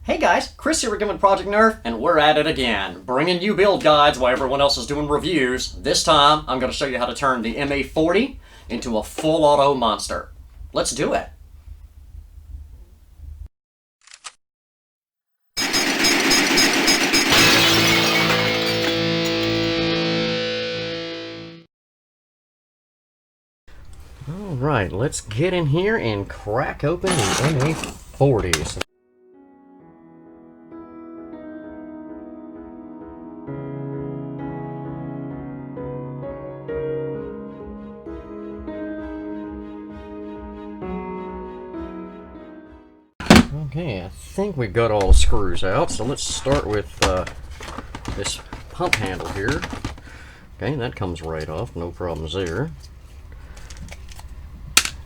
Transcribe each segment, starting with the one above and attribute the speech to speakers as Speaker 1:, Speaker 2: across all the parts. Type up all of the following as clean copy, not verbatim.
Speaker 1: Hey guys, Chris here again with Project Nerf, and we're at it again, bringing you build guides while everyone else is doing reviews. This time, I'm going to show you how to turn the MA40 into a full auto monster. Let's do it. Alright, let's get in here and crack open the MA40. Okay, I think we've got all the screws out, so let's start with this pump handle here. Okay, that comes right off, no problems there.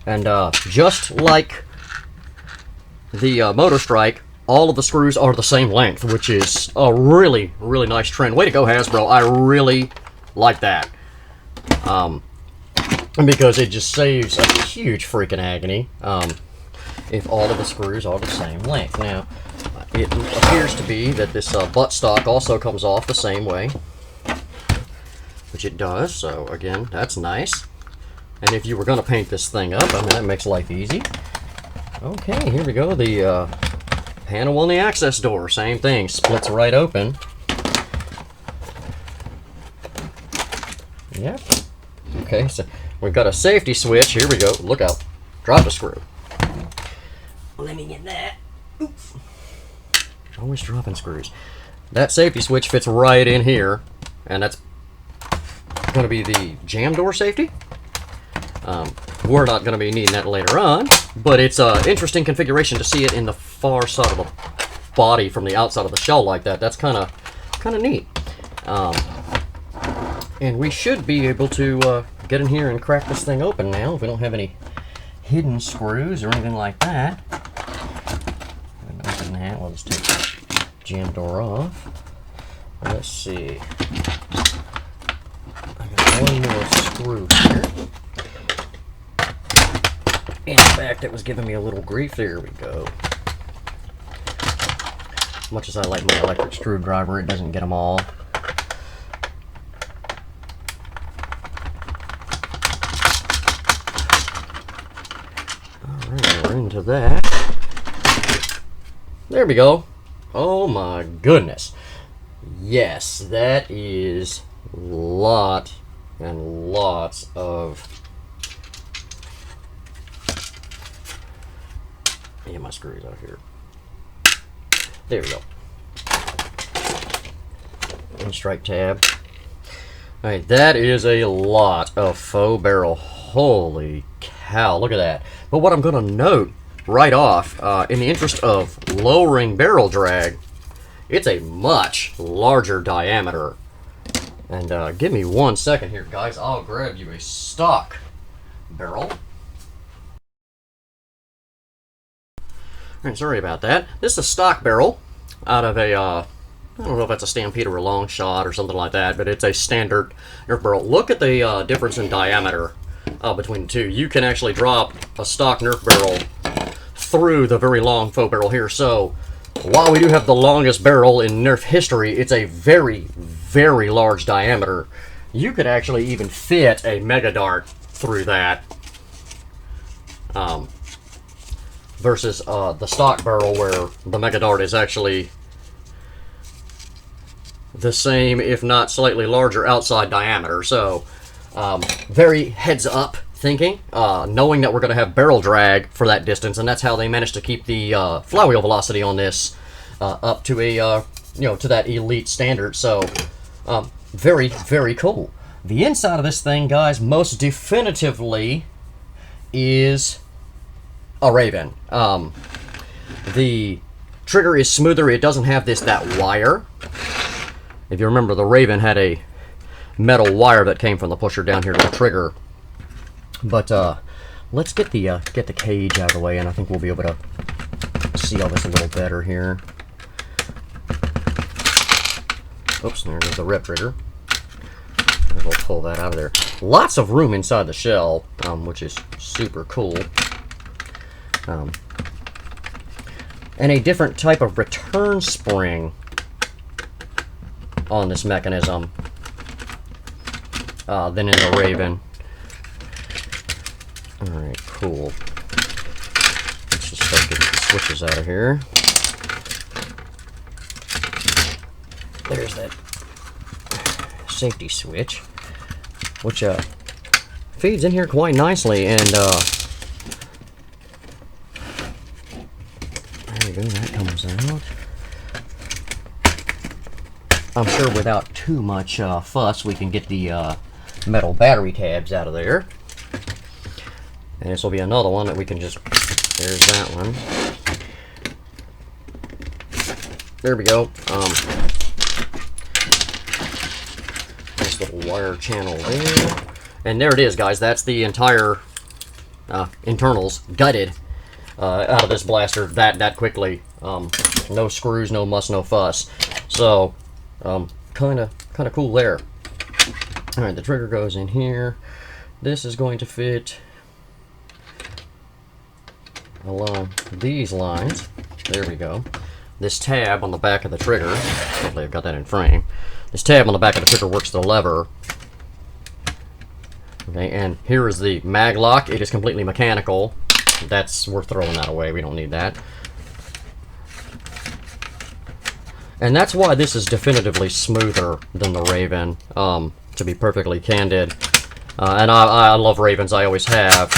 Speaker 1: And just like the Motor Strike, all of the screws are the same length, which is a really, really nice trend. Way to go, Hasbro. I really like that. Because it just saves a huge freaking agony. If all of the screws are the same length. Now, it appears to be that this buttstock also comes off the same way, which it does, so again, that's nice. And if you were going to paint this thing up, I mean, that makes life easy. Okay, here we go, the panel on the access door, same thing, splits right open. Yep. Okay, so we've got a safety switch, here we go, look out, drop a screw. Let me get that. Oops. Always dropping screws. That safety switch fits right in here, and that's going to be the jam door safety. We're not going to be needing that later on, but it's an interesting configuration to see it in the far side of the body from the outside of the shell like that. That's kind of neat. And we should be able to get in here and crack this thing open now if we don't have any hidden screws or anything like that. Open that. We'll just take the jam door off. Let's see. I got one more screw here. In fact, it was giving me a little grief. There we go. Much as I like my electric screwdriver, it doesn't get them all. Alright, we're into that. There we go. Oh my goodness. Yes, that is lot and lots of... Yeah, my screws out here. There we go. And strike tab. Alright, that is a lot of faux barrel. Holy cow, look at that. But what I'm going to note right off, in the interest of lowering barrel drag, it's a much larger diameter. And give me 1 second here, guys. I'll grab you a stock barrel. Alright, sorry about that. This is a stock barrel out of a, I don't know if that's a Stampede or a long shot or something like that, but it's a standard Nerf barrel. Look at the difference in diameter between the two. You can actually drop a stock Nerf barrel through the very long faux barrel here. So while we do have the longest barrel in Nerf history, it's a very, very large diameter. You could actually even fit a Mega Dart through that. Versus the stock barrel where the Mega Dart is actually the same, if not slightly larger outside diameter. So very heads up thinking, knowing that we're going to have barrel drag for that distance, and that's how they managed to keep the flywheel velocity on this up to a to that elite standard. So very, very cool. The inside of this thing, guys, most definitively is a Raven. The trigger is smoother. It doesn't have that wire. If you remember, the Raven had a metal wire that came from the pusher down here to the trigger. But let's get the cage out of the way, and I think we'll be able to see all this a little better here. Oops, there goes the rep trigger. We'll pull that out of there. Lots of room inside the shell, which is super cool. and a different type of return spring on this mechanism than in the Raven. Alright, cool. Let's just start getting the switches out of here. There's that safety switch, which feeds in here quite nicely, and there you go, that comes out. I'm sure without too much fuss we can get the metal battery tabs out of there. And this will be another one that we can just, there's that one. There we go. Nice little wire channel there. And there it is, guys. That's the entire internals gutted out of this blaster that quickly. No screws, no muss, no fuss. So, kind of cool there. All right, the trigger goes in here. This is going to fit along these lines. There we go. This tab on the back of the trigger, hopefully I've got that in frame. This tab on the back of the trigger works the lever. Okay, and here is the Maglock. It is completely mechanical. We're throwing that away. We don't need that. And that's why this is definitively smoother than the Raven, to be perfectly candid. And I love Ravens. I always have.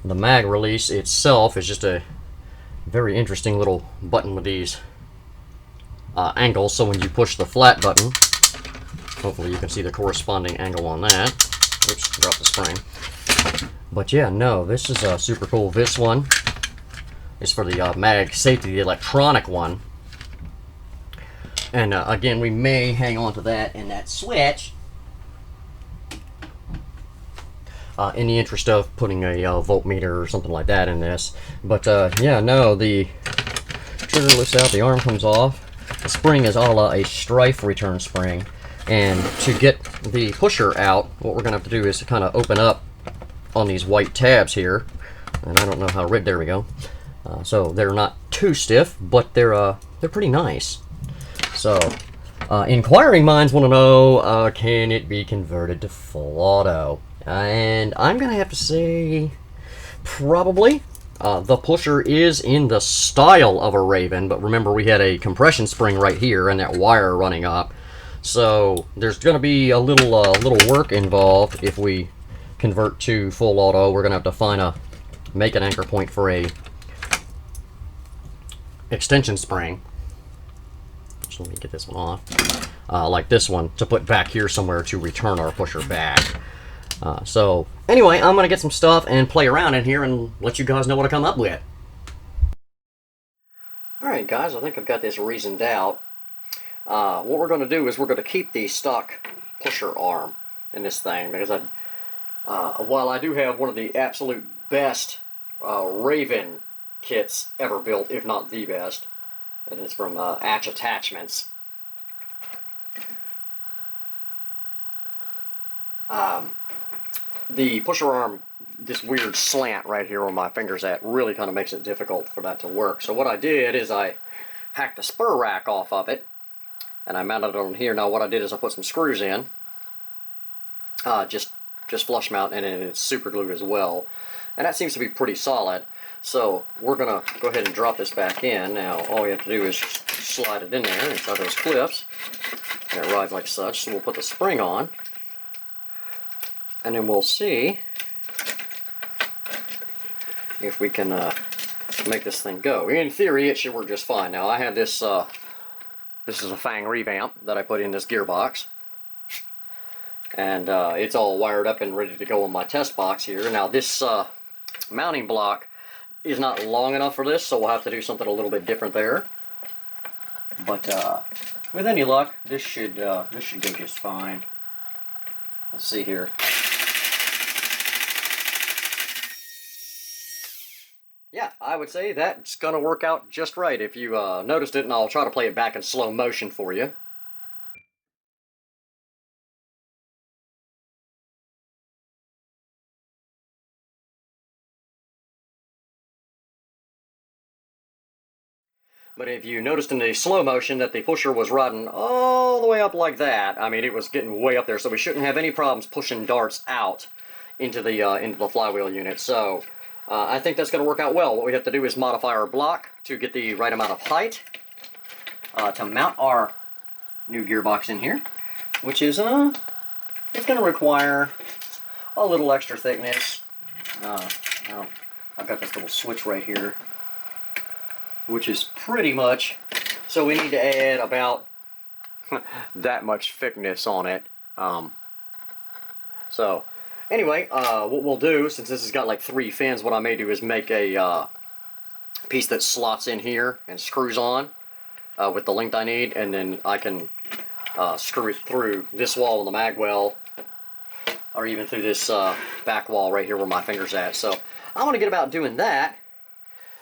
Speaker 1: The mag release itself is just a very interesting little button with these angles, so when you push the flat button, hopefully you can see the corresponding angle on that. Oops, dropped the spring. But yeah, no, this is super cool. This one is for the mag safety, the electronic one. And again, we may hang on to that and that switch in the interest of putting a voltmeter or something like that in this. But yeah, no, the trigger lifts out, the arm comes off. The spring is a la a strife return spring. And to get the pusher out, what we're going to have to do is to kind of open up on these white tabs here. And I don't know how red, there we go. So they're not too stiff, but they're pretty nice. So, inquiring minds want to know, can it be converted to full auto? And I'm going to have to say, probably. The pusher is in the style of a Raven, but remember we had a compression spring right here and that wire running up. So there's going to be a little work involved if we convert to full auto. We're going to have to make an anchor point for a extension spring. So let me get this one off. Like this one, to put back here somewhere to return our pusher back. So anyway, I'm going to get some stuff and play around in here and let you guys know what I come up with. Alright guys, I think I've got this reasoned out. What we're going to do is we're going to keep the stock pusher arm in this thing, because while I do have one of the absolute best Raven kits ever built, if not the best, and it's from Atch Attachments. The pusher arm, this weird slant right here where my finger's at, really kind of makes it difficult for that to work. So what I did is I hacked the spur rack off of it, and I mounted it on here. Now what I did is I put some screws in, just flush mount, and it's super glued as well. And that seems to be pretty solid. So we're going to go ahead and drop this back in. Now all we have to do is just slide it in there inside those clips, and it rides like such. So we'll put the spring on, and then we'll see if we can make this thing go. In theory, it should work just fine. Now I have this, this is a Fang revamp that I put in this gearbox. And it's all wired up and ready to go in my test box here. Now this mounting block is not long enough for this, so we'll have to do something a little bit different there. But with any luck, this should go just fine. Let's see here. Yeah, I would say that's going to work out just right if you noticed it, and I'll try to play it back in slow motion for you. But if you noticed in the slow motion that the pusher was riding all the way up like that, I mean, it was getting way up there, so we shouldn't have any problems pushing darts out into the flywheel unit. So I think that's going to work out well. What we have to do is modify our block to get the right amount of height to mount our new gearbox in here, which is it's going to require a little extra thickness. I've got this little switch right here, which is pretty much, so we need to add about that much thickness on it. So anyway, what we'll do, since this has got like 3 fins, what I may do is make a piece that slots in here and screws on with the length I need, and then I can screw it through this wall in the mag well, or even through this back wall right here where my finger's at. So I'm going to get about doing that.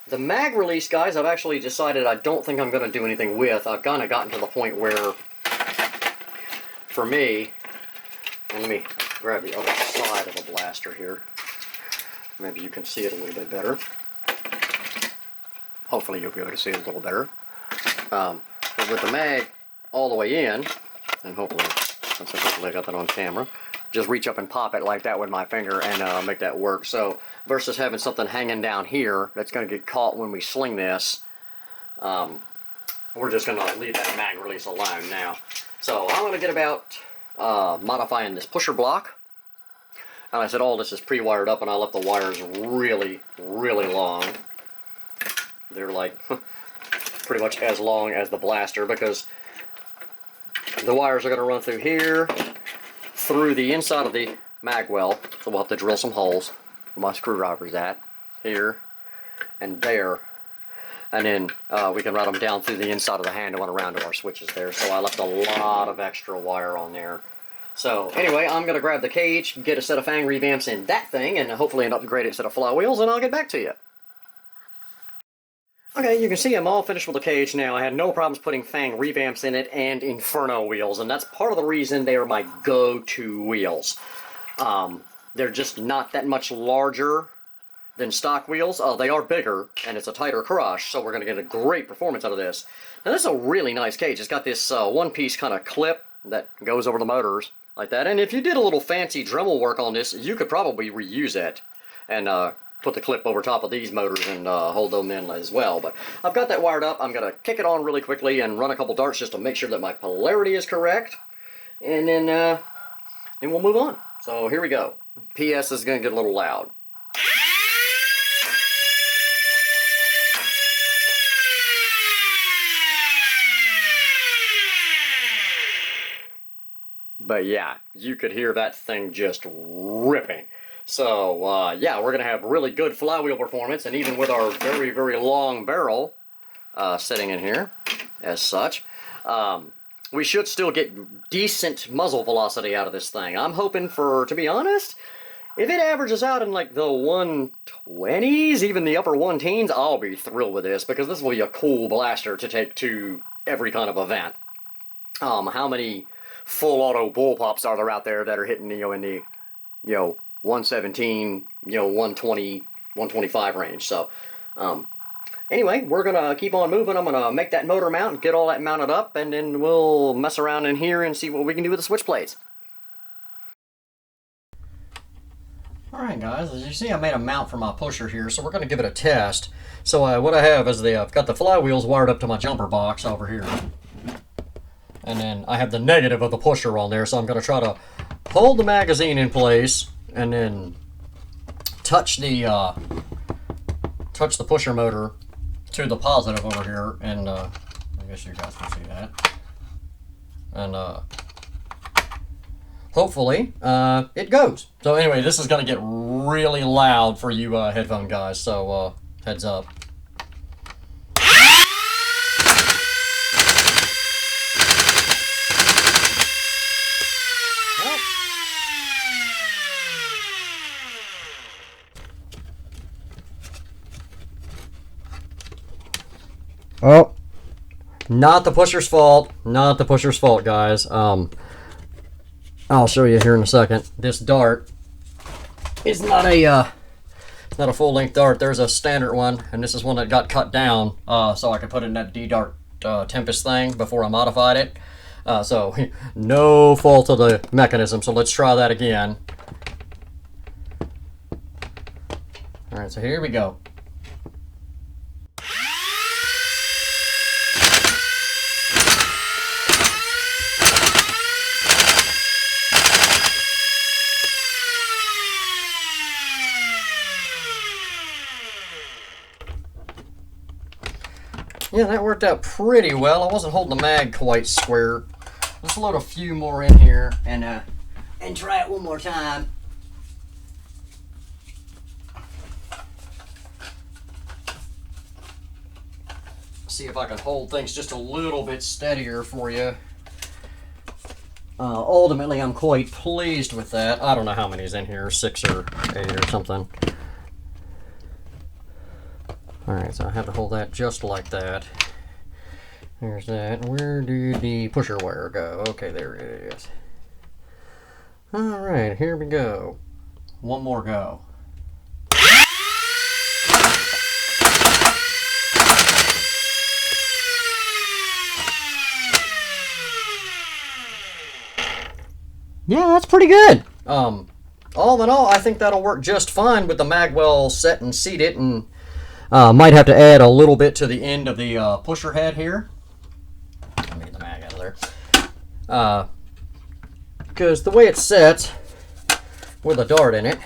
Speaker 1: The mag release, guys, I've actually decided I don't think I'm going to do anything with. I've kind of gotten to the point where, for me, let me grab the other side of the blaster here. Maybe you can see it a little bit better. Hopefully you'll be able to see it a little better. But with the mag all the way in, and hopefully I got that on camera, just reach up and pop it like that with my finger and make that work. So versus having something hanging down here that's going to get caught when we sling this, we're just going to leave that mag release alone now. So I'm going to get about modifying this pusher block. And I said all this is pre-wired up, and I left the wires really, really long. They're like pretty much as long as the blaster, because the wires are going to run through here, through the inside of the mag well, so we'll have to drill some holes where my screwdriver's at, here and there, and then we can run them down through the inside of the handle and around to our switches there. So I left a lot of extra wire on there. So anyway, I'm going to grab the cage, get a set of fang revamps in that thing, and hopefully an upgraded set of flywheels, and I'll get back to you. Okay, you can see I'm all finished with the cage now. I had no problems putting fang revamps in it and Inferno wheels, and that's part of the reason they are my go-to wheels. They're just not that much larger than stock wheels. They are bigger, and it's a tighter crush, so we're going to get a great performance out of this. Now, this is a really nice cage. It's got this one-piece kind of clip that goes over the motors like that, and if you did a little fancy Dremel work on this, you could probably reuse it and put the clip over top of these motors and hold them in as well. But I've got that wired up. I'm going to kick it on really quickly and run a couple darts just to make sure that my polarity is correct. And then we'll move on. So here we go. PS is going to get a little loud. But yeah, you could hear that thing just ripping. So, yeah, we're going to have really good flywheel performance, and even with our very, very long barrel sitting in here, as such, we should still get decent muzzle velocity out of this thing. I'm hoping for, to be honest, if it averages out in like the 120s, even the upper 110s, I'll be thrilled with this, because this will be a cool blaster to take to every kind of event. How many full auto bullpups are there out there that are hitting, in the, 117, 120, 125 range. So, anyway, we're going to keep on moving. I'm going to make that motor mount and get all that mounted up, and then we'll mess around in here and see what we can do with the switch plates. Alright guys, as you see, I made a mount for my pusher here, so we're going to give it a test. So what I have is I've got the flywheels wired up to my jumper box over here. And then I have the negative of the pusher on there, so I'm going to try to hold the magazine in place and then touch the pusher motor to the positive over here, and I guess you guys can see that. And hopefully it goes. So anyway, this is going to get really loud for you headphone guys, so heads up. Not the pusher's fault. Not the pusher's fault, guys. I'll show you here in a second. This dart is not a full-length dart. There's a standard one, and this is one that got cut down so I could put in that D-Dart Tempest thing before I modified it. So no fault of the mechanism. So let's try that again. All right, so here we go. Yeah, that worked out pretty well. I wasn't holding the mag quite square. Let's load a few more in here and try it one more time. See if I can hold things just a little bit steadier for you. Ultimately, I'm quite pleased with that. I don't know how many is in here, 6 or 8 or something. Alright, so I have to hold that just like that. There's that. Where did the pusher wire go? Okay, there it is. Alright, here we go. One more go. Yeah, that's pretty good. All in all, I think that'll work just fine with the mag well set and seated, and might have to add a little bit to the end of the pusher head here. Let me get the mag out of there. Because the way it's set, with a dart in it,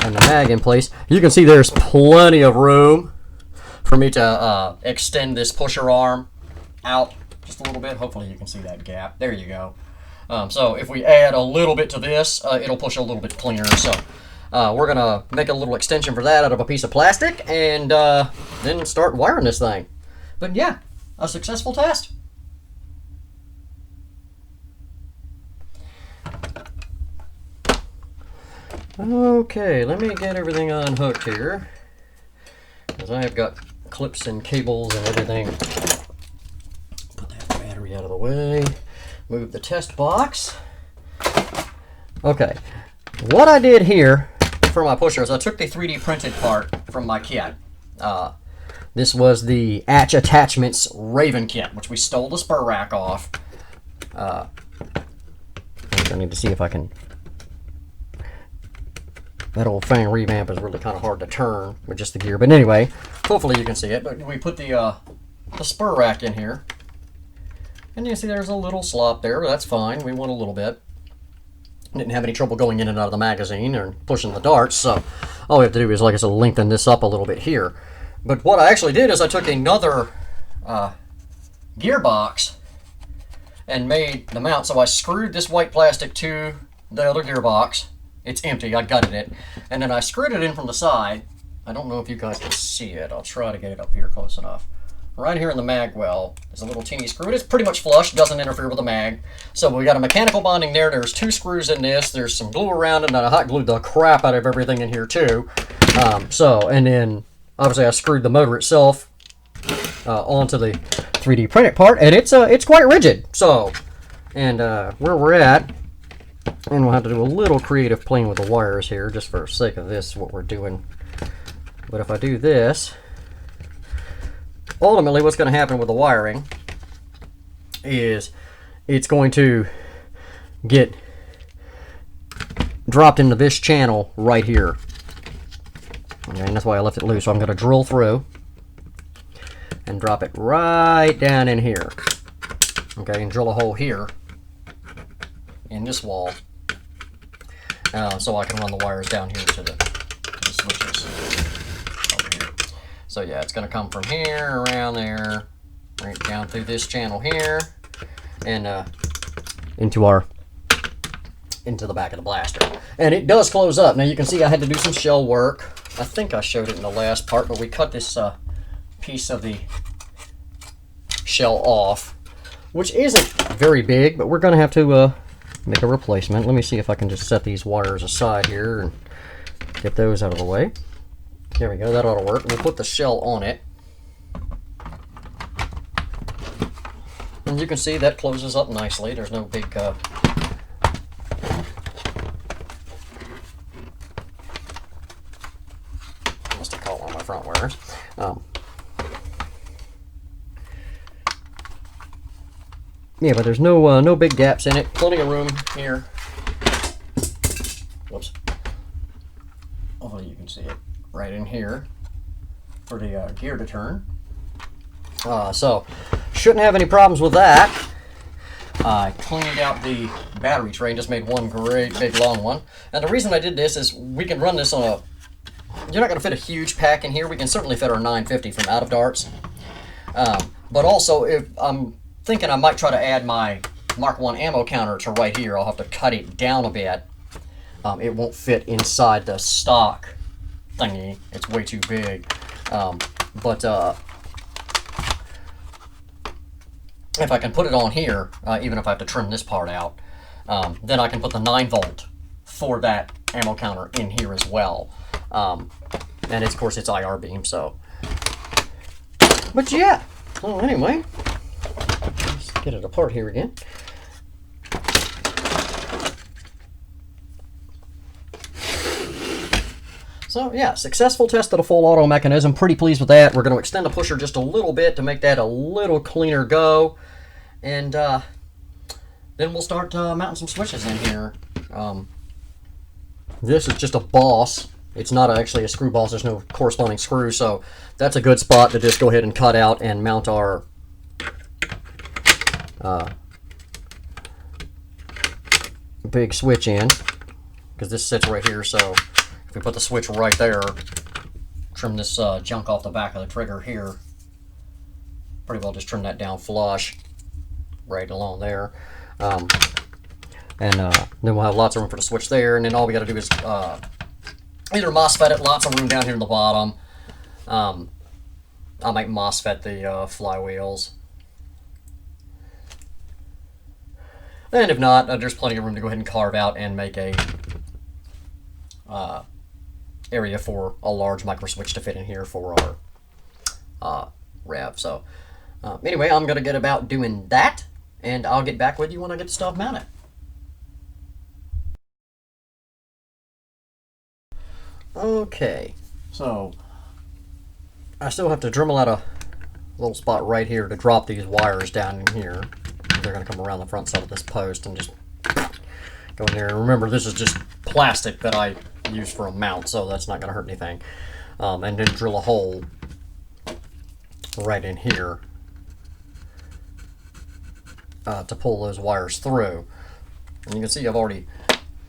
Speaker 1: and the mag in place, you can see there's plenty of room for me to extend this pusher arm out just a little bit. Hopefully you can see that gap. There you go. So if we add a little bit to this, it'll push a little bit cleaner. So we're going to make a little extension for that out of a piece of plastic and then start wiring this thing. But yeah, a successful test. Okay, let me get everything unhooked here, because I have got clips and cables and everything. Put that battery out of the way. Move the test box. Okay, what I did here for my pusher is I took the 3D printed part from my kit. This was the Atch Attachments Raven kit, which we stole the spur rack off. I need to see if I can... That old Fang revamp is really kind of hard to turn with just the gear. But anyway, hopefully you can see it. But we put the spur rack in here. And you see there's a little slop there, but that's fine. We want a little bit. Didn't have any trouble going in and out of the magazine or pushing the darts, so all we have to do is, like I said, lengthen this up a little bit here. But what I actually did is I took another gearbox and made the mount. So I screwed this white plastic to the other gearbox. It's empty, I gutted it. And then I screwed it in from the side. I don't know if you guys can see it. I'll try to get it up here close enough. Right here in the mag well, there's a little teeny screw. It's pretty much flush, doesn't interfere with the mag. So we got a mechanical bonding there. There's 2 screws in this. There's some glue around it, and I hot glued the crap out of everything in here too. And then obviously I screwed the motor itself onto the 3D printed part, and it's quite rigid. So, and where we're at, and we'll have to do a little creative playing with the wires here, just for the sake of this, what we're doing. But if I do this, ultimately what's going to happen with the wiring is it's going to get dropped into this channel right here. Okay, and that's why I left it loose. So I'm going to drill through and drop it right down in here. Okay, and drill a hole here in this wall so I can run the wires down here to the switches over here. So yeah, it's going to come from here, around there, right down through this channel here, and into the back of the blaster. And it does close up. Now you can see I had to do some shell work. I think I showed it in the last part, but we cut this piece of the shell off, which isn't very big, but we're going to have to make a replacement. Let me see if I can just set these wires aside here and get those out of the way. There we go, that ought to work. We'll put the shell on it. And you can see that closes up nicely. There's no big must have caught one of my front wires. Yeah, but there's no big gaps in it. Plenty of room here. Whoops. Hopefully you can see it right in here for the gear to turn. So shouldn't have any problems with that. I cleaned out the battery tray and just made one great big long one. And the reason I did this is we can run this on a... You're not going to fit a huge pack in here. We can certainly fit our 950 from out of darts. But also, if I'm thinking I might try to add my Mark 1 ammo counter to right here. I'll have to cut it down a bit. It won't fit inside the stock thingy. It's way too big. But if I can put it on here, even if I have to trim this part out, then I can put the 9-volt for that ammo counter in here as well. And it's, of course, it's IR beam, so. But yeah. So anyway, let's get it apart here again. So yeah, successful test of the full auto mechanism. Pretty pleased with that. We're going to extend the pusher just a little bit to make that a little cleaner go. And then we'll start mounting some switches in here. This is just a boss. It's not actually a screw boss. There's no corresponding screw. So that's a good spot to just go ahead and cut out and mount our big switch in. Because this sits right here, so if we put the switch right there, trim this junk off the back of the trigger here, pretty well just trim that down flush right along there. And then we'll have lots of room for the switch there, and then all we got to do is either MOSFET it, lots of room down here in the bottom. I might MOSFET the flywheels. And if not, there's plenty of room to go ahead and carve out and make a area for a large micro switch to fit in here for our rev. So anyway, I'm going to get about doing that, and I'll get back with you when I get the stuff mounted. Okay, so I still have to Dremel out a little spot right here to drop these wires down in here. They're going to come around the front side of this post and just go in there. Remember, this is just plastic that I use for a mount, so that's not going to hurt anything. And then drill a hole right in here to pull those wires through. And you can see I've already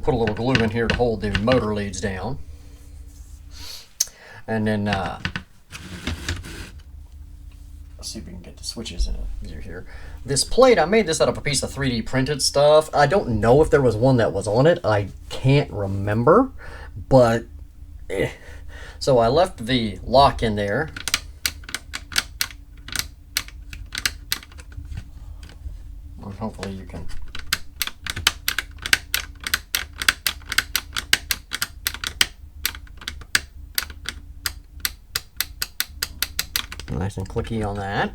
Speaker 1: put a little glue in here to hold the motor leads down. And then let's see if we can get the switches in a view here. This plate, I made this out of a piece of 3D printed stuff. I don't know if there was one that was on it. I can't remember, but so I left the lock in there. And hopefully you can nice and clicky on that.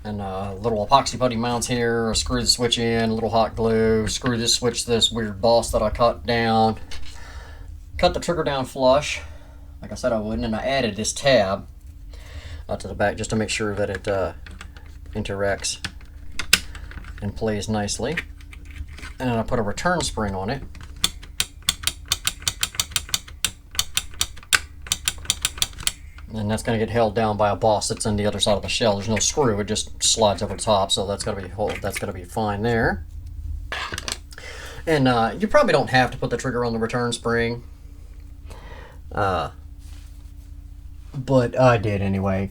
Speaker 1: And little epoxy putty mounts here. Screw the switch in, a little hot glue. Screw this switch to this weird boss that I cut down. Cut the trigger down flush, like I said I would, and I added this tab to the back just to make sure that it interacts and plays nicely. And then I put a return spring on it. And that's going to get held down by a boss that's on the other side of the shell. There's no screw; it just slides over the top, so that's going to be fine there. And you probably don't have to put the trigger on the return spring, but I did anyway.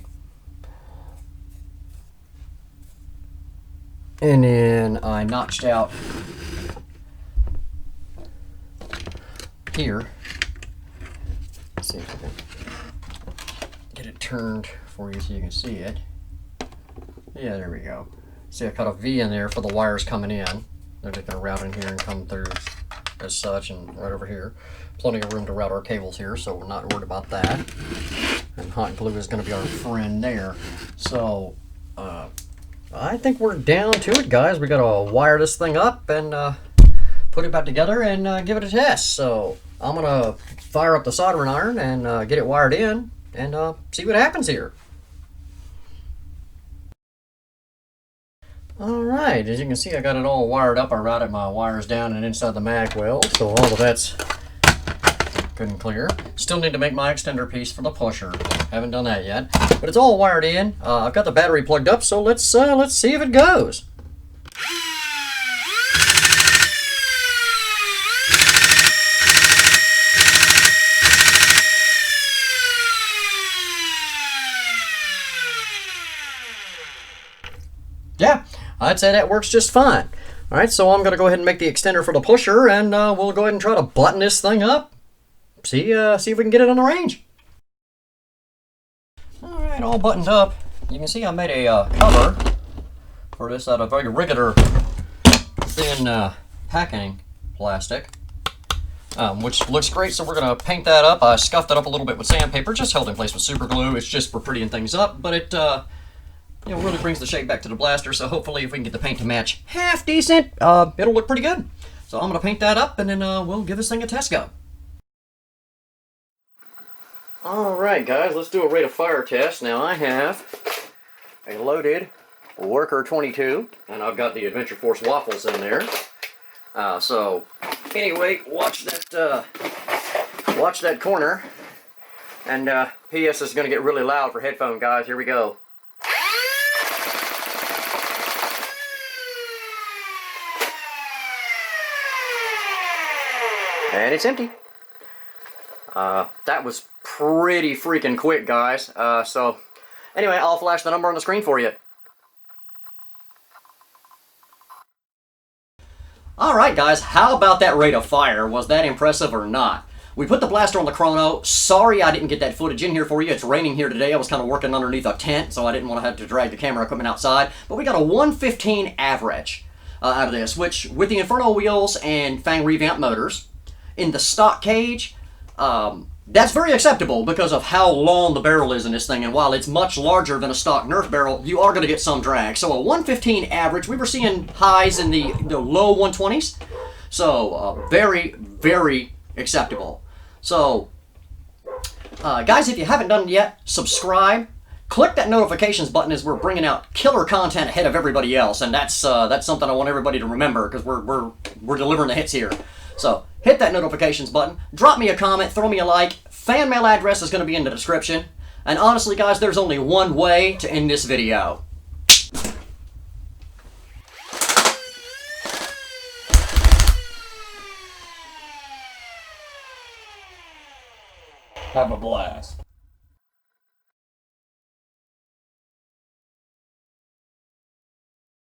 Speaker 1: And then I notched out here. Let's see if I can get it turned for you so you can see it. Yeah, there we go. See, I cut a V in there for the wires coming in. They're just going to route in here and come through as such, and right over here. Plenty of room to route our cables here, so we're not worried about that. And hot glue is going to be our friend there. So, I think we're down to it, guys. We gotta wire this thing up and put it back together and give it a test. So I'm gonna fire up the soldering iron and get it wired in and see what happens here. Alright, as you can see, I got it all wired up. I routed my wires down and inside the mag well, so all of that's good and clear. Still need to make my extender piece for the pusher. Haven't done that yet, but it's all wired in. I've got the battery plugged up, so let's see if it goes. Yeah, I'd say that works just fine. All right, so I'm going to go ahead and make the extender for the pusher, and we'll go ahead and try to button this thing up. See if we can get it on the range. All right, all buttoned up. You can see I made a cover for this out of very regular thin packing plastic, which looks great. So we're going to paint that up. I scuffed it up a little bit with sandpaper, just held in place with super glue. It's just for prettying things up, but it really brings the shape back to the blaster, so hopefully if we can get the paint to match half decent, it'll look pretty good. So I'm going to paint that up, and then we'll give this thing a test go. Alright guys, let's do a rate of fire test. Now I have a loaded Worker 22, and I've got the Adventure Force waffles in there. So anyway, watch that corner, and PS is going to get really loud for headphone guys. Here we go. And it's empty. That was pretty freaking quick, guys. So, anyway, I'll flash the number on the screen for you. Alright, guys, how about that rate of fire? Was that impressive or not? We put the blaster on the chrono. Sorry I didn't get that footage in here for you. It's raining here today. I was kind of working underneath a tent, so I didn't want to have to drag the camera equipment outside. But we got a 115 average out of this, which, with the Inferno wheels and Fang revamp motors, in the stock cage, that's very acceptable because of how long the barrel is in this thing, and while it's much larger than a stock Nerf barrel, you are going to get some drag. So a 115 average, we were seeing highs in the low 120s, so very, very acceptable. So, guys, if you haven't done it yet, subscribe. Click that notifications button as we're bringing out killer content ahead of everybody else, and that's something I want everybody to remember because we're delivering the hits here. So hit that notifications button, drop me a comment, throw me a like. Fan mail address is going to be in the description. And honestly, guys, there's only one way to end this video.
Speaker 2: Have a blast.